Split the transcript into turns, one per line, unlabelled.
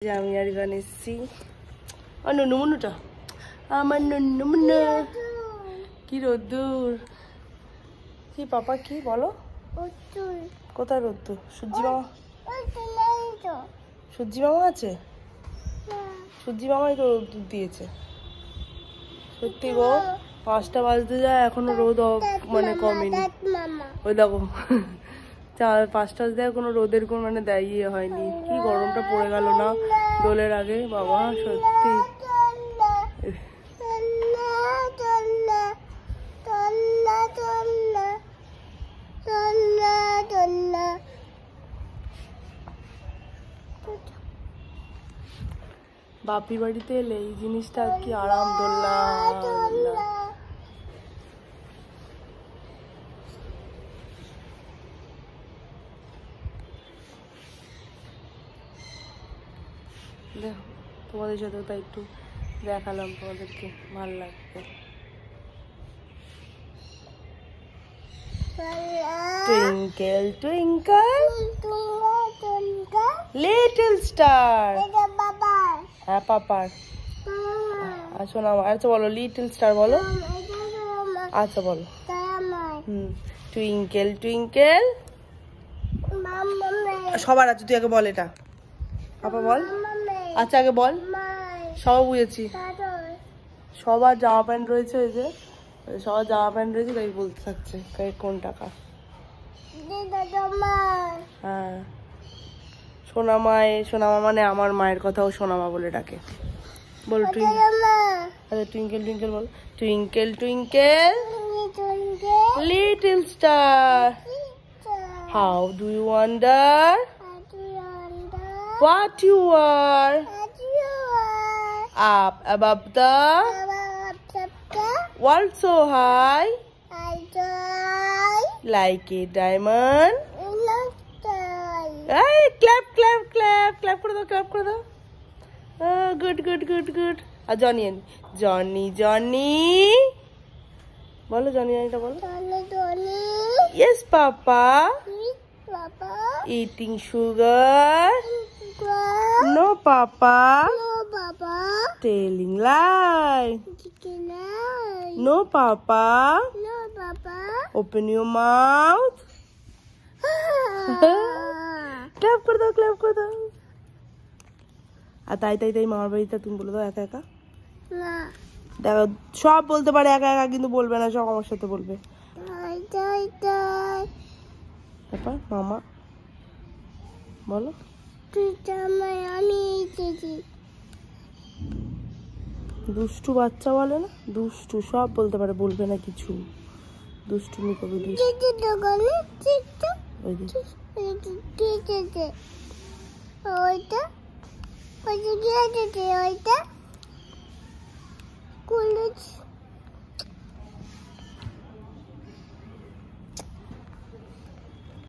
আমি আর গান এসছি নুনু মুনুটা আমার নুনু মুনু কি রোদ্দুর কি পাপা কি বলো কোথায় রোদ্দুর সূর্যি মামা সূর্যি মামা আছে সূর্যি মামাই তো রোদ্দুর দিয়েছে সত্যি গো 5টা বাজতে যায় এখনো রোদ মানে কমেনি ওই দেখো 5টা বাজতে কোনো রোদের কোনো মানে ইয়ে হয়নি কি গরমটা পড়ে গেল না দোলের আগে বাবা সত্যি বাপি বাড়িতে এলে এই জিনিসটা কি আরাম দোলনা দেখো তোমাদের সাথেও তাই একটু দেখালাম তোমাদেরকে ভালো লাগবে টুইঙ্কেল টুইঙ্কেল লিটল স্টার হ্যাঁ পাপার আচ্ছা না আচ্ছা বলো লিটল স্টার বলো আচ্ছা বলো টুইঙ্কেল টুইঙ্কেল সবার আছে তুই আগে বল এটা পাপা বল আচ্ছা আগে বল সব বুঝেছি সবার জামা প্যান্ট রয়েছে ওই যে সবার জামা প্যান্ট রয়েছে তাই বলতে থাকছে কোন টাকা হ্যাঁ সোনামা মানে আমার মায়ের কথাও সোনামা বলে ডাকে বল আচ্ছা টুইঙ্কেল টুইঙ্কেল বল twinkle twinkle little star how do you wonder what you are up above the world so high like a diamond hey clap clap clap clap করে দাও good good good good আর Johnny বলো জনিটা বলো yes papa eating sugar no papa telling lie no papa open your mouth clap করে দাও আর তাই মামার বাড়িতে তুমি বলে দাও একা একা দেখো সব বলতে পারে একা একা কিন্তু বলবে না সব আমার সাথে বলবে তারপর মামা বলো দুষ্টু বাচ্চা বলে না দুষ্টু সব বলতে পারে বলবে না কিছু দুষ্টুমি করবে ওইটা